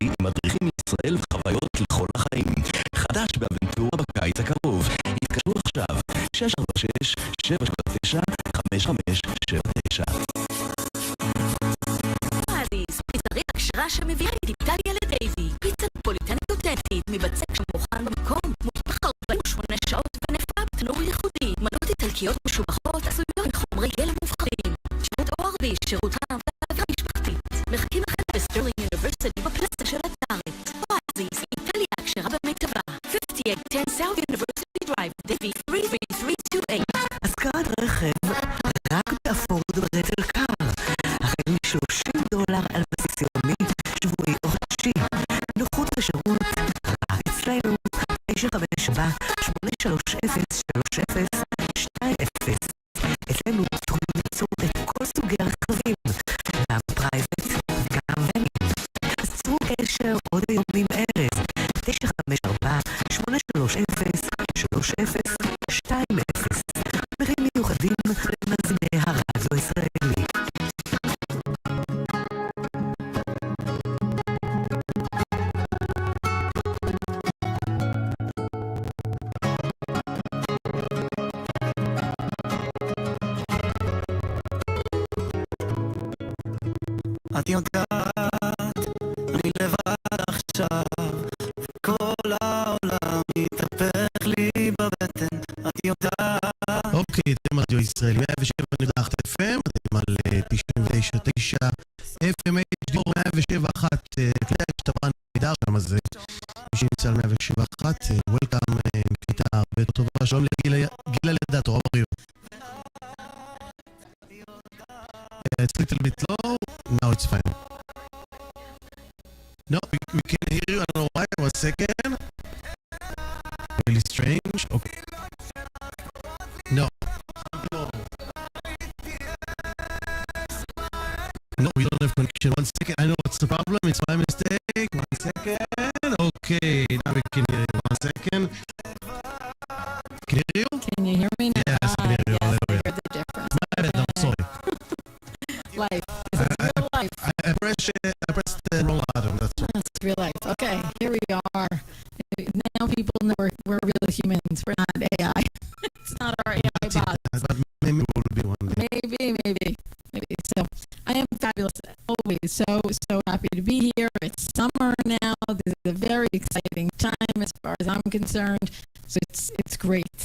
עם מדריכים מישראל וחוויות לכל החיים. חדש באבנטורה בקיץ הקרוב. התקשרו עכשיו 646-779-5579. פאדיס, פיצריה הכשרה שמביאה את איטליה לדייבי. פיצה נפוליטנית אותנטית, מבצק שמוכן במקום, מוטבח 48 שעות ונפה בתנור ייחודי. מנות איטלקיות משובחות עשויות מחומרי גלם מובחרים. שירות ORV, שירות העבודה המשפחתית. מחכים לכם בסטרלינג יוניברסיטי בפלסטה של הארץ. פאדיס, איטליה הכשרה במיטבה. 5810 South University Drive, דייבי 33328. השכרת רכב רק באפורד ברטל קאר. החל $30 על בסיס יומי, שבועי או חודשי. נוחות ושירות, רק אצלנו 957-830-3020. אצלנו תוכלו ליצור את כל סוגי הרכבים, גם פרייבט, גם ונים. אז צרו קשר עוד היומים ערב, 954-830-3020. מחירים מיוחדים למאזיני הרדיו הישראלי. את יודעת, אני לבד עכשיו, וכל העולם מתהפך לי בבטן. את יודעת. אוקיי, אתם רדיו ישראל 107.1 FM, אתם על 99.9 FM HD 107.1, כלי השתפרן נהדר שם, אז מי שנמצא על 107.1, וולקאם, קליטה הרבה יותר טובה. שלום לגילה לידת, אור בריאות. It's a little bit low. Now it's fine. No, we can hear you. I don't know why. 1 second. Really strange. Okay. No. No, we don't have connection. 1 second. I know what's the problem. It's my mistake. 1 second. Okay. Now we can hear you. 1 second. Can you hear you? Can you hear me now? Yes, I can hear you. Yes, I Hallelujah. heard the difference. My bad. I'm sorry. Life. This is real life. I pressed the wrong button. That's all. It's real life. Okay, here we are. Now people know we're real humans. We're not AI. It's not our AI bot. But maybe we'll be one day. Maybe. So I am fabulous always. So happy to be here. It's summer now. This is a very exciting time as far as I'm concerned. So it's great.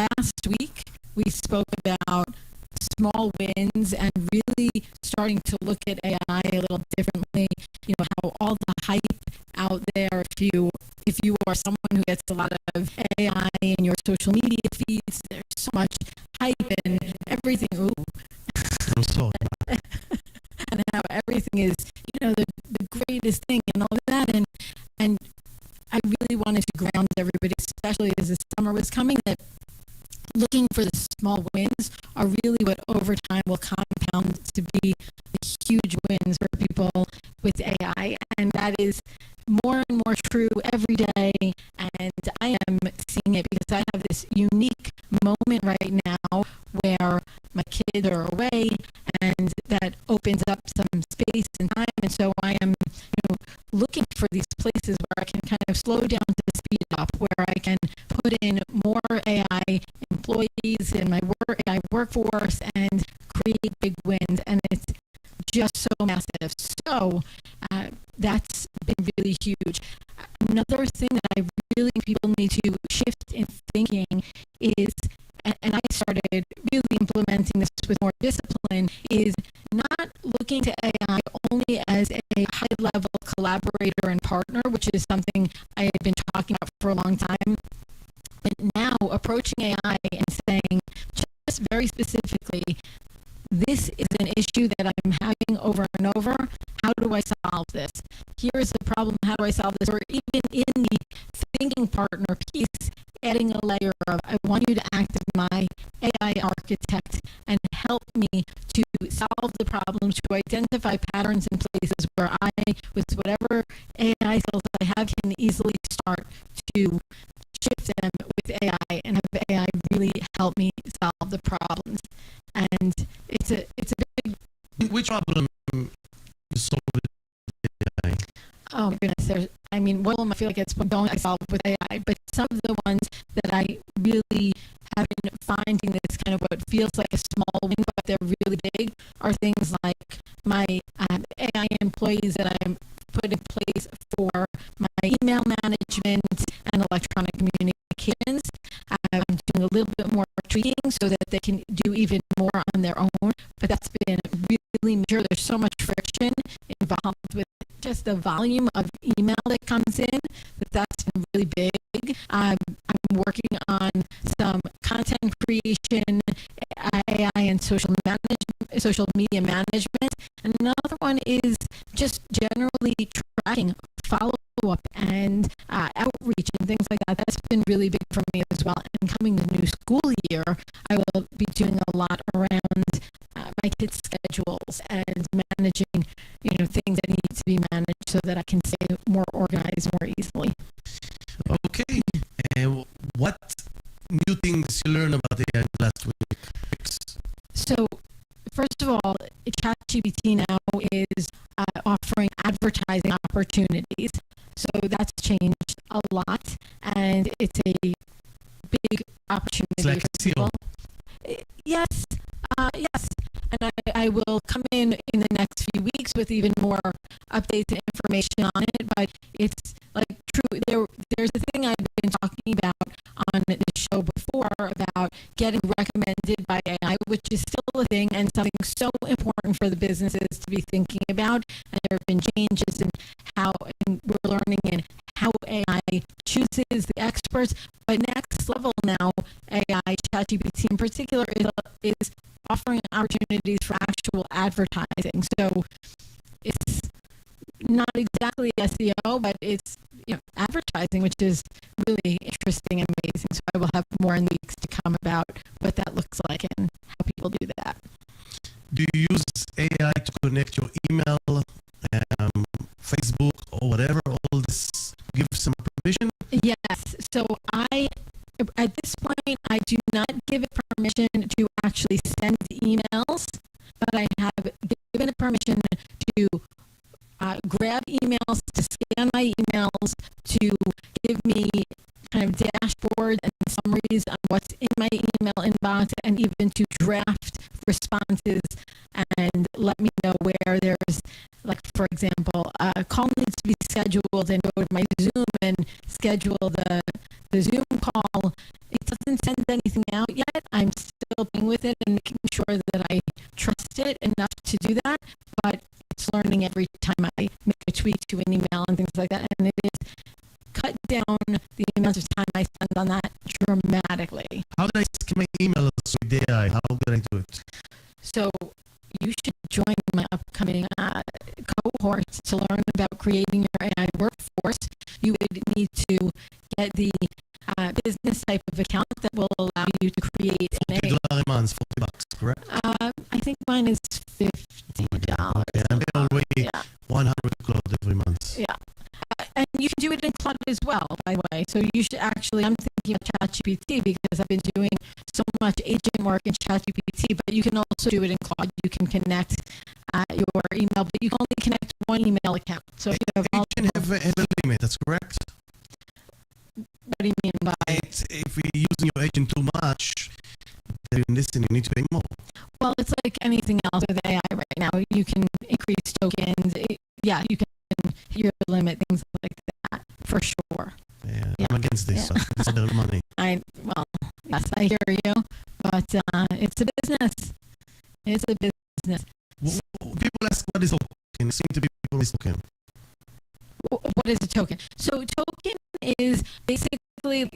Last week we spoke about small wins and really starting to look at AI a little differently. You know, how all the hype out there, if you are someone who gets a lot of AI in your social media feeds, there's so much hype and everything. Ooh. I'm sorry. And how everything is, you know, the greatest thing and all that. And I really wanted to ground everybody, especially as the summer was coming, that looking for the small wins are really what over time will compound to be the huge wins for people with AI. And that is more and more true every day. And I am seeing it because I have this unique moment right now where my kids are away and that opens up some space and time. And so I am, looking for these places where I can kind of slow down to speed up, where I can put in more AI employees in my AI workforce and create big wins. And it's just so massive. So that's been really huge. Another thing that I really think people need to shift in thinking is, and I started really implementing this with more discipline, is not looking to AI only as a high-level collaborator and partner, which is something I have been talking about for a long time, but now approaching AI and saying, just very specifically, this is an issue that I'm having over and over. How do I solve this? Here's the problem. How do I solve this? Or even in the thinking partner piece, adding a layer of, I want you to act as my AI architect and help me to solve the problems, to identify patterns in places where I, with whatever AI skills I have, can easily start to shift them with AI and have AI really help me solve the problems. And it's a big. Which problem you solve with AI? Oh my goodness, one of them I feel like it's going to solve with AI, but some of the ones that I really have been finding this kind of what feels like a small win, but they're really big, are things like my AI employees that I'm put in place for my email management and electronic communications. I'm doing a little bit more tweaking so that they can do even more on their own, but that's been really major. There's so much friction involved with just the volume of email that comes in, that's been really big. I'm working on some content creation, AI and social media management, and another one is just generally tracking follow-up and outreach and things like that. That's been really big for me as well. And coming to new school year, I will be doing a lot around my kids' schedules and managing, things that need to be managed so that I can stay more organized more easily. Okay. And what new things you learned about AI last week? So, first of all, ChatGPT now is offering advertising opportunities. So that's changed a lot, and it's a big opportunity. It's like for SEO. people. Yes, yes. And I will come in the next few weeks with even more updates and information on it. But it's like true. There's a thing I've been talking about on the show before about getting recommended by AI, which is still a thing and something so important for the businesses to be thinking about. And there have been changes in how we're learning in how AI chooses the experts. But next level now, AI, ChatGPT in particular, is offering opportunities for actual advertising. So it's not exactly SEO, but it's advertising, which is really interesting and amazing. So I will have more in weeks to come about what that looks like and how people do that. Do you use AI to connect your email, Facebook, or whatever? All this give some permission? Yes. So at this point, I do not give it permission to actually send emails, but I have given it permission to grab emails, to scan my emails, to give me kind of dashboards and summaries on what's in my email inbox, and even to draft responses and let me know where there's, like, for example, a call needs to be scheduled, and go to my Zoom and schedule the Zoom call. It doesn't send anything out yet. I'm still playing with it and making sure that I trust it enough to do that, but it's learning every time I make a tweet to an email and things like that, and it is cut down the amount of time I spend on that dramatically. How did I scan my emails with AI? How did I do it? So you should join my upcoming cohorts to learn about creating your AI workforce. You would need to get the business type of account that will allow you to create an $40 a month, $40, correct? I think mine is $50. Okay, I'm already 100 cloud every month. Yeah. And you can do it in Claude as well, by the way. So you should actually, I'm thinking of ChatGPT because I've been doing so much agent work in ChatGPT, but you can also do it in Claude. You can connect your email, but you can only connect one email account. So if you have Agent have a limit, that's correct? what do you mean by? If you're using your agent too much, then listen, you need to pay more. Well, it's like anything else with AI right now. You can increase tokens. You can hit your limit, things like that, for sure. Yeah. I'm against this. Yeah. This is their money. Yes, I hear you, but it's a business. It's a business. People ask what is token. Seem to be people is token. What is a token? So token is basically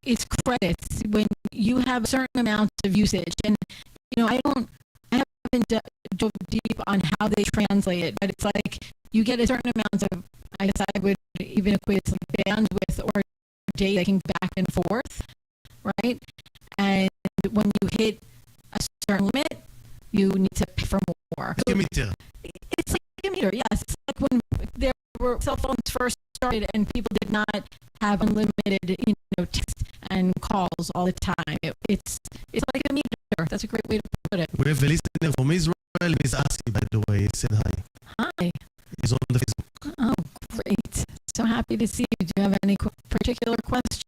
it's credits when you have a certain amount of usage, and I haven't dove deep on how they translate it, but it's like you get a certain amount of, I guess I would even equate it to like bandwidth or data back and forth, right? And when you hit a certain limit, you need to pay for more. Like a meter. It's like a meter, yes. It's like when there were cell phones first started and people did not have unlimited, text and calls all the time. It's like a meter. That's a great way to put it. We have a listener from Israel. He's asking, by the way. He said hi. Hi. He's on the Facebook. Oh, great. So happy to see you. Do you have any particular questions?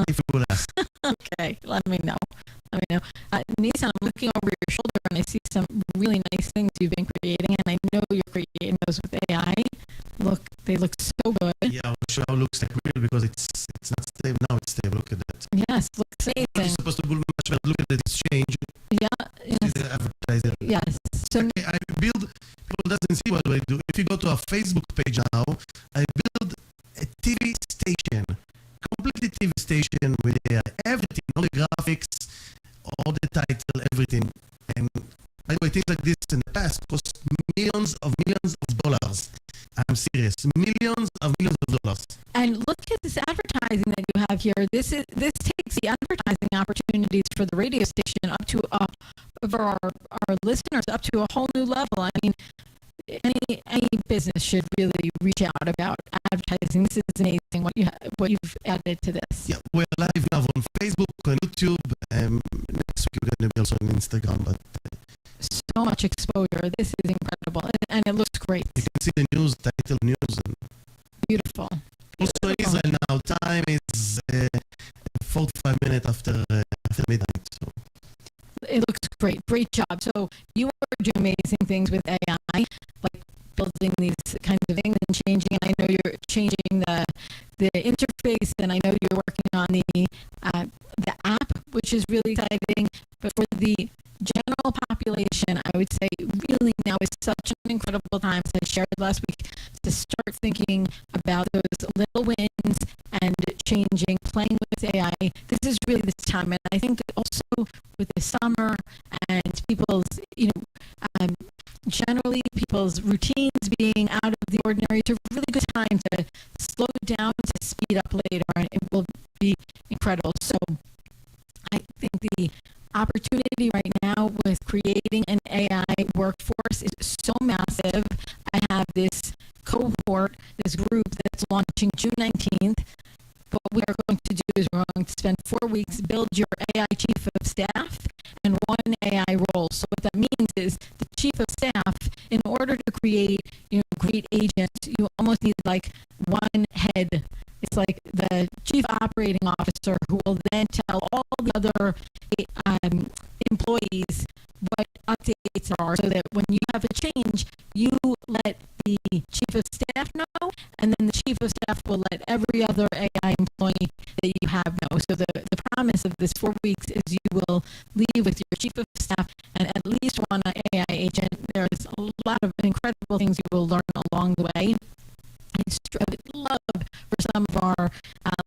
If you will ask. Okay, let me know. Nissan, I'm looking over your shoulder and I see some really nice things you've been creating, and I know you're creating those with AI. They look so good. Yeah, I'll show you how it looks like real because it's not stable. Now it's stable. Look at that. Yes, looks It's amazing. supposed to be much better. Look at it. It's changed. Yeah, This yes, is the advertiser. yes. So Okay, I build. People doesn't see what I do. If you go to our Facebook page now, I build a TV station, completely TV station with AI, everything, all the graphics, all the title, everything. And by the way, things like this in the past cost millions of dollars. I'm serious, millions of dollars. And look at this advertising that you have here. This takes the advertising opportunities for the radio station up to for our listeners up to a whole new level. I mean, any business should really reach out about advertising. This is amazing what you've added to this. Yeah, we're live now on Facebook, on YouTube. Next week we're going to be also on Instagram, but So much exposure. This is incredible, and it looks great. you can see the news, title news. And Beautiful. also in Israel now, time is 45 minutes after midnight. So It looks great. Great job. So you are doing amazing things with AI, like building these kinds of things and changing. I know you're changing the interface, and I know you're working on the app, which is really exciting. But for the general population, I would say really now is such an incredible time, as I shared last week, to start thinking about those little wins and changing, playing with AI. This is really the time. And I think also with the summer and people's, generally people's routines being out of the ordinary, it's a really good time to slow down, to speed up later, and it will be incredible. So I think the opportunity right now with creating an AI workforce is so massive. I have this cohort, this group that's launching June 19th. What we are going to do is we're going to spend 4 weeks, build your AI chief of staff and one AI role. So what that means is the chief of staff, in order to create, great agents, you almost need like one head. It's like the chief operating officer who will then tell all the other employees what updates are, so that when you have a change, you let the chief of staff know, and then the chief of staff will let every other AI employee that you have know. So the promise of this 4 weeks is you will leave with your chief of staff and at least one AI agent. There's a lot of incredible things you will learn along the way. I would love for some of our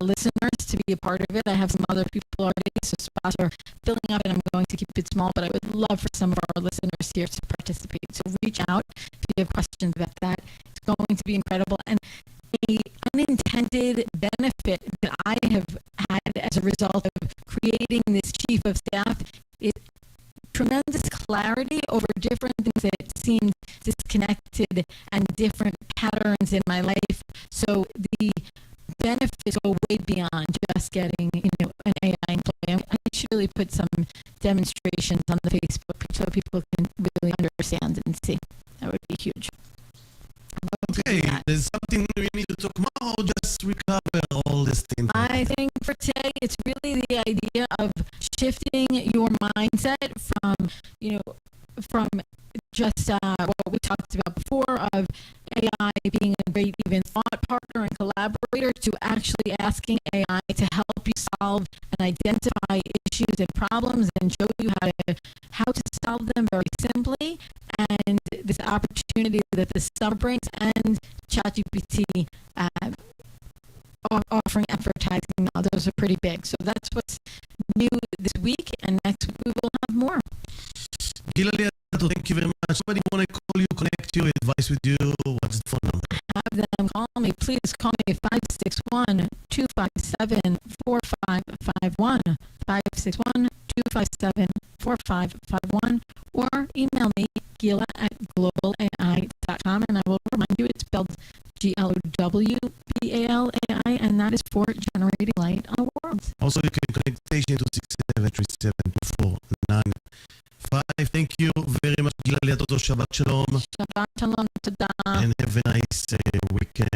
listeners to be a part of it. I have some other people already, so spots are filling up, and I'm going to keep it small, but I would love for some of our listeners here to participate. So reach out if you have questions about that. It's going to be incredible. And an unintended benefit that I have had as a result of creating this chief of staff is tremendous clarity over different things that seemed disconnected and different patterns in my life. So the benefits go way beyond just getting, an AI employee. I should really put some demonstrations on the Facebook page so people can really understand and see. That would be huge. okay, there's something we need to talk more, or just recover all this thing. I think for today, it's really the idea of shifting your mindset from just what we talked about before of AI being a great even thought partner and collaborator, to actually asking AI to help you solve and identify issues and problems and show you how to solve them very simply. And this opportunity that the summer brings, and ChatGPT offering advertising now, those are pretty big. So that's what's new this week, and next week we will have more. Gila Liato, thank you very much. Somebody want to call you, connect you, advise with you. What's the phone number? Have them call me. Please call me 561-257-4551, 561-257-4551, or email me, gila@globalai.com, and I will remind you it's spelled GLOWBALAI, and that is for Generating Light on the World. Also, you can connect station to 673-724-955. Thank you very much, Gila Liato. Shabbat Shalom, Shabbat Shalom, Tada. and have a nice weekend.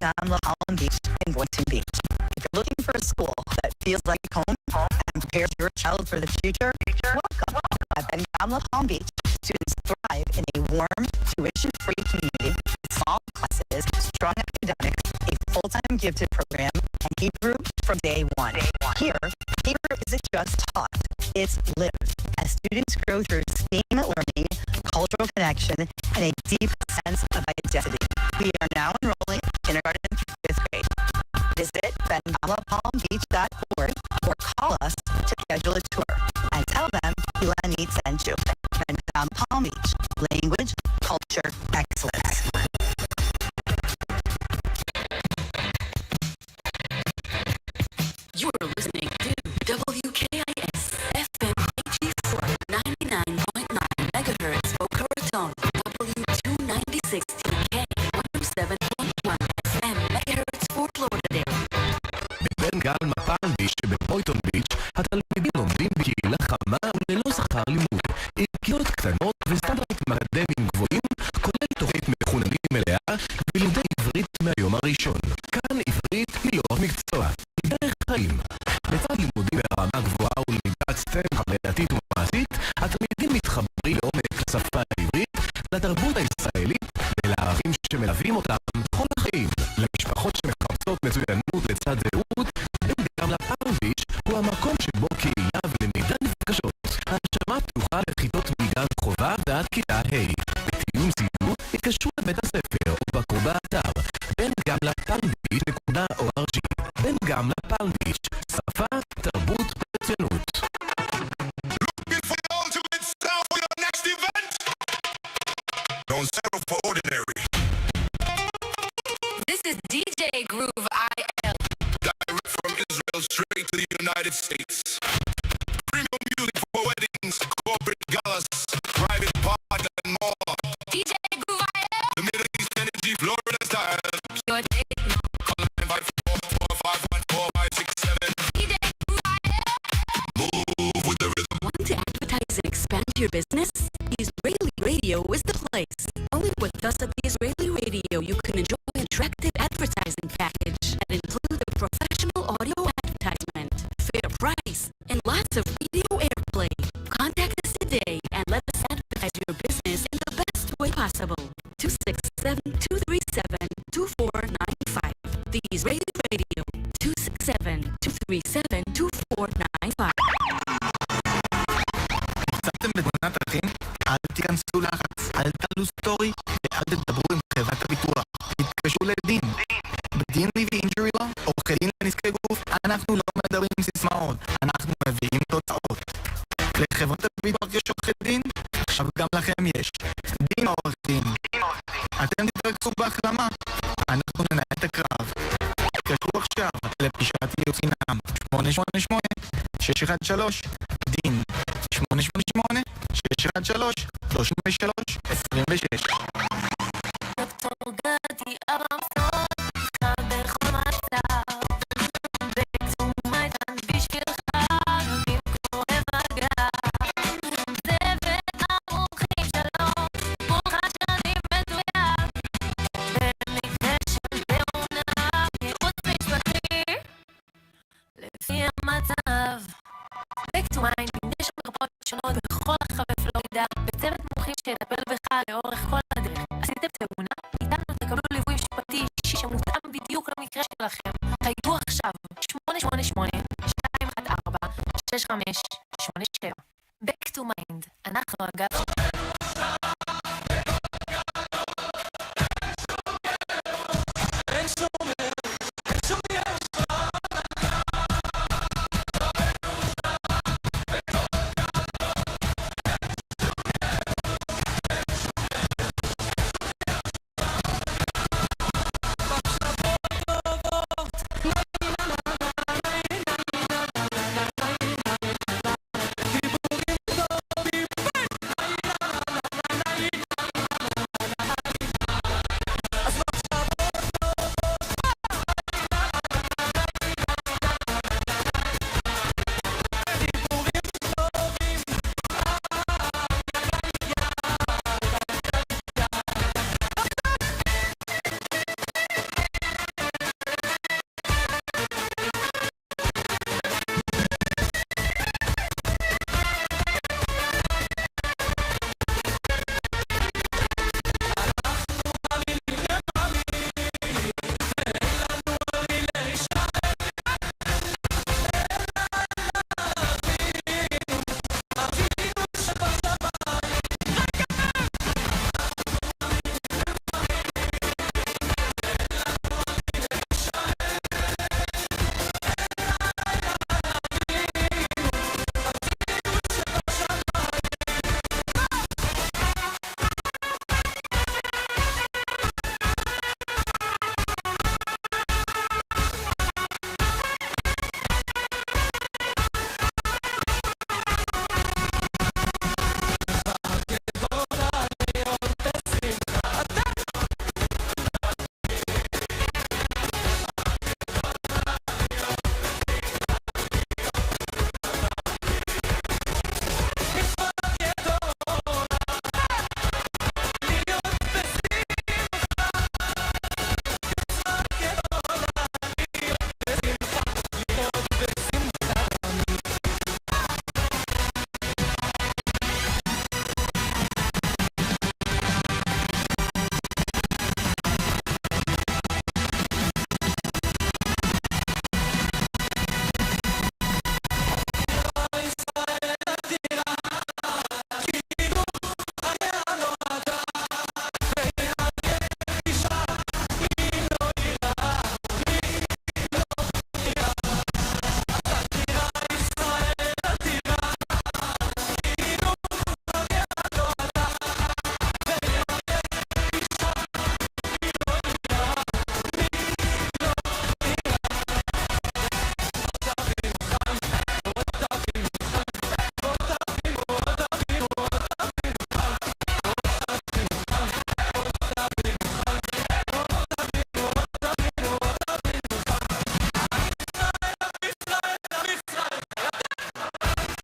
down La Palm Beach in Boynton Beach. If you're looking for a school that feels like home and prepares your child for the future, welcome. At Ben Gam La Palm Beach, students thrive in a warm, tuition-free community, small classes, strong academics, a full-time gifted program, and Hebrew from day one. Here, Hebrew isn't just taught, it's lived. As students grow through STEAM learning, cultural connection, and a deep sense of identity. We are now enrolling kindergarten through 5th grade. Visit bengamlapalmbeach.org or call us to schedule a tour and tell them Ilanit sent you. Ben Gam Palm Beach, language, culture, excellence. You are listening to WKIS FM HD4 99.9 megahertz Boca Raton, W296TK 107.1 FM megahertz Fort Lauderdale. בבן גל מפל ביץ' שבפוינטון ביץ' התלמידים לומדים בקהילה חמה וללא שכר לימוד. עם כיתות קטנות וסטנדרטים אקדמיים גבוהים, כולל תוכנית מחוננים מלאה ולימודי עברית מהיום הראשון. כאן עברית היא לא מקצוע, היא דרך חיים. לצד לימודים ברמה גבוהה ולמידת סטם חווייתית ומעשית, התלמידים מתחברים לעומק לשפה העברית, לתרבות הישראלית ולערכים שמלווים אותם בכל החיים. למשפחות שמחפשות מצוינות לצד זהות, בן גam לפלם ביץ' הוא המקום שבו קהילה ולמידה נפגשות. ההרשמה פתוחה לכיתות מגן חובה ועד כיתה ה'. בטיול סיור התקשרו לבית הספר או בקרו באתר bengamlapalmbeach.org. בן גam לפלם ביץ', שפה, תרבות וציונות. Looking for the ultimate sound for your next event? Don't settle for ordinary. This is DJ Groove IL. Direct from Israel straight to the United States. Premium music for weddings, corporate galas, private parties and more. DJ Groove IL. The Middle East energy, Florida style. Your techno. Call 954-451-4567. DJ Groove IL. Move with the rhythm. Want to advertise and expand your business? Israeli Radio is the place. Only with us at the Israeli Radio you can enjoy an attractive advertising package that includes a professional audio advertisement, fair price, and lots of radio airplay. Contact us today and let us advertise your business in the best way possible. 267-237-2495. The Israeli Radio. 267-237-2495. מצאתם בתמונת דרכים? אל תיכנסו לחץ, אל תעלו סטורי ואל תדברו עם חברת הביטוח. תתקשרו לדין. ב-D&D ו-Injury Law, עורכי דין לנזקי גוף, אנחנו לא מדברים עם סיסמאות, אנחנו מביאים תוצאות. לחברות הביטוח יש עורכי דין, עכשיו גם לכם יש. דין עורך דין. אתם תתרכזו בהחלמה, אנחנו ננהל את הקרב. תתקשרו עכשיו לפגישת ייעוץ חינם 888-613 דין 888-613-3326. דוקטור גדי אברמסון, איתך בכל מצב. בקצומייתן בשבילך, רבים כואב הגב. צוות המומחים שלו, מוכן שנים מדויק. במקרה של תאונה, ייעוץ משפטי, לפי המצב. בקצומייתן יש מרפאות שונות בכל רחבי פלורידה, בצוות מומחים שיטפל בך לאורך